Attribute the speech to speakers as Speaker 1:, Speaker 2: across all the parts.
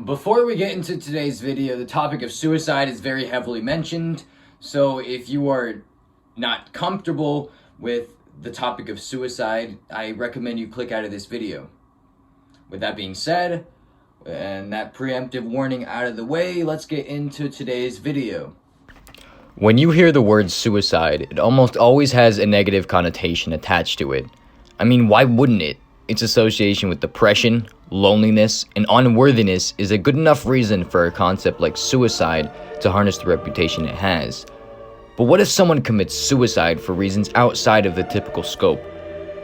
Speaker 1: Before we get into today's video, the topic of suicide is very heavily mentioned. So if you are not comfortable with the topic of suicide, I recommend you click out of this video. With that being said, and that preemptive warning out of the way, let's get into today's video. When you hear the word suicide, it almost always has a negative connotation attached to it. I mean, why wouldn't it? Its association with depression, loneliness, and unworthiness is a good enough reason for a concept like suicide to harness the reputation it has. But what if someone commits suicide for reasons outside of the typical scope?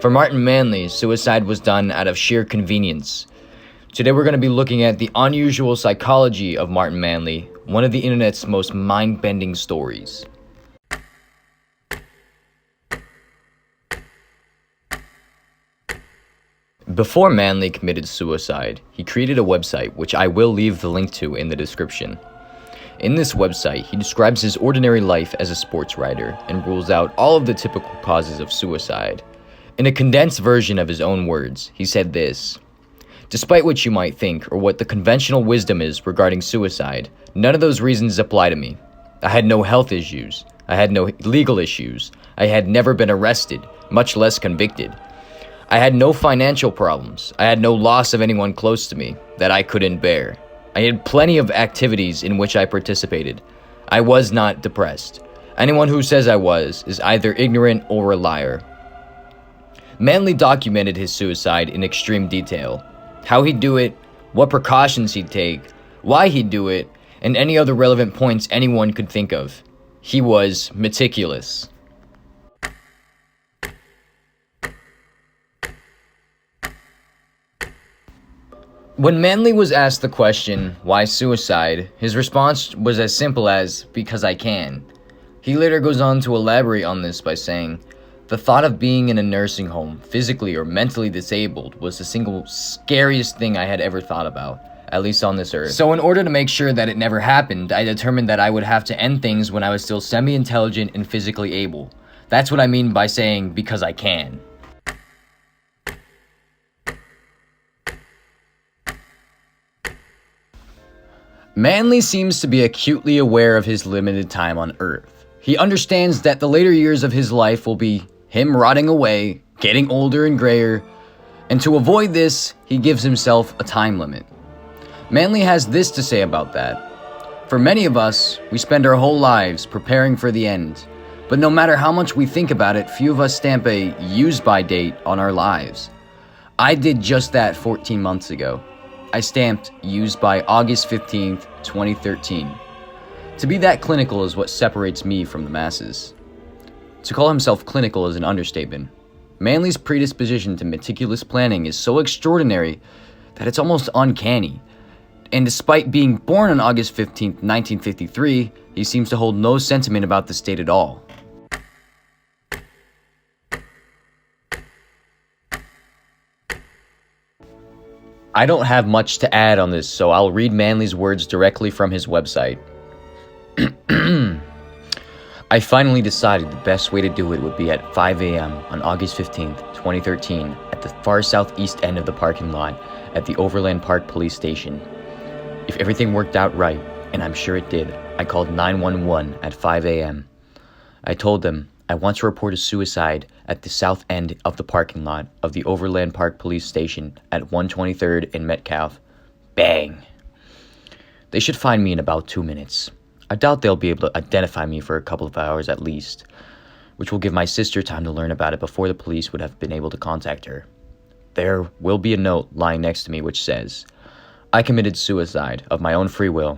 Speaker 1: For Martin Manley, suicide was done out of sheer convenience. Today we're going to be looking at the unusual psychology of Martin Manley, one of the internet's most mind-bending stories. Before Manley committed suicide, he created a website which I will leave the link to in the description. In this website, he describes his ordinary life as a sports writer and rules out all of the typical causes of suicide. In a condensed version of his own words, he said this: "Despite what you might think or what the conventional wisdom is regarding suicide, none of those reasons apply to me. I had no health issues. I had no legal issues. I had never been arrested, much less convicted. I had no financial problems. I had no loss of anyone close to me that I couldn't bear. I had plenty of activities in which I participated. I was not depressed. Anyone who says I was is either ignorant or a liar." Manley documented his suicide in extreme detail. How he'd do it, what precautions he'd take, why he'd do it, and any other relevant points anyone could think of. He was meticulous. When Manley was asked the question, why suicide, his response was as simple as, "because I can." He later goes on to elaborate on this by saying, "The thought of being in a nursing home, physically or mentally disabled, was the single scariest thing I had ever thought about, at least on this earth. So in order to make sure that it never happened, I determined that I would have to end things when I was still semi-intelligent and physically able. That's what I mean by saying, because I can." Manley seems to be acutely aware of his limited time on Earth. He understands that the later years of his life will be him rotting away, getting older and grayer, and to avoid this, he gives himself a time limit. Manley has this to say about that: "For many of us, we spend our whole lives preparing for the end, but no matter how much we think about it, few of us stamp a use-by date on our lives. I did just that 14 months ago. I stamped used by August 15th, 2013. To be that clinical is what separates me from the masses." To call himself clinical is an understatement. Manley's predisposition to meticulous planning is so extraordinary that it's almost uncanny. And despite being born on August 15th, 1953, he seems to hold no sentiment about this date at all. I don't have much to add on this, so I'll read Manley's words directly from his website. "I finally decided the best way to do it would be at 5 a.m. on August 15th, 2013, at the far southeast end of the parking lot at the Overland Park Police Station. If everything worked out right, and I'm sure it did, I called 911 at 5 a.m. I told them I want to report a suicide at the south end of the parking lot of the Overland Park Police Station at 123rd and Metcalf. Bang! They should find me in about 2 minutes. I doubt they'll be able to identify me for a couple of hours at least, which will give my sister time to learn about it before the police would have been able to contact her. There will be a note lying next to me which says, 'I committed suicide of my own free will.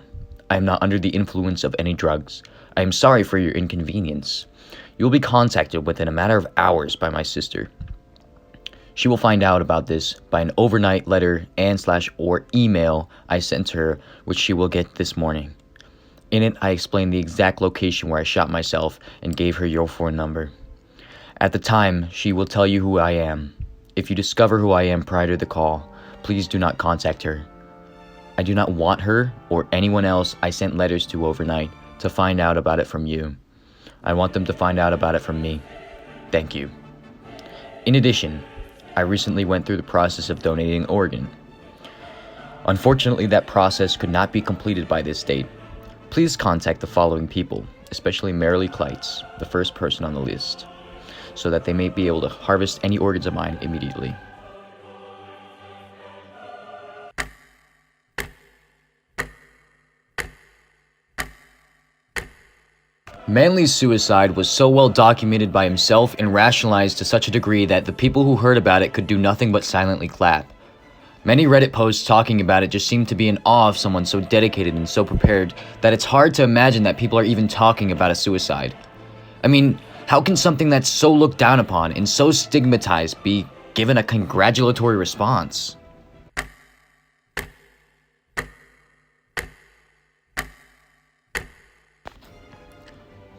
Speaker 1: I am not under the influence of any drugs. I am sorry for your inconvenience. You will be contacted within a matter of hours by my sister. She will find out about this by an overnight letter and/or email I sent her, which she will get this morning. In it, I explained the exact location where I shot myself and gave her your phone number. At the time, she will tell you who I am. If you discover who I am prior to the call, please do not contact her. I do not want her or anyone else I sent letters to overnight to find out about it from you. I want them to find out about it from me. Thank you. In addition, I recently went through the process of donating an organ. Unfortunately, that process could not be completed by this date. Please contact the following people, especially Marilee Kleitz, the first person on the list, so that they may be able to harvest any organs of mine immediately. Manley's suicide was so well documented by himself and rationalized to such a degree that the people who heard about it could do nothing but silently clap. Many Reddit posts talking about it just seem to be in awe of someone so dedicated and so prepared that it's hard to imagine that people are even talking about a suicide. I mean, how can something that's so looked down upon and so stigmatized be given a congratulatory response?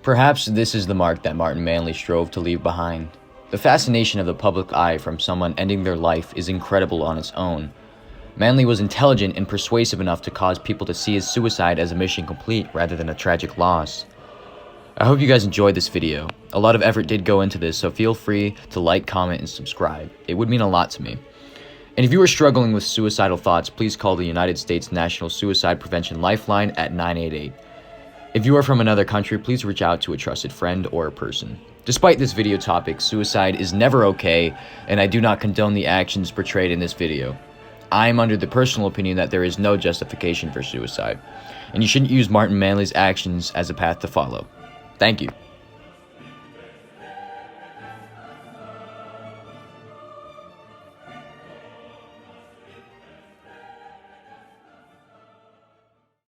Speaker 1: Perhaps this is the mark that Martin Manley strove to leave behind. The fascination of the public eye from someone ending their life is incredible on its own. Manley was intelligent and persuasive enough to cause people to see his suicide as a mission complete rather than a tragic loss. I hope you guys enjoyed this video. A lot of effort did go into this, so feel free to like, comment, and subscribe. It would mean a lot to me. And if you are struggling with suicidal thoughts, please call the United States National Suicide Prevention Lifeline at 988. If you are from another country, please reach out to a trusted friend or a person. Despite this video topic, suicide is never okay, and I do not condone the actions portrayed in this video. I am under the personal opinion that there is no justification for suicide, and you shouldn't use Martin Manley's actions as a path to follow. Thank you.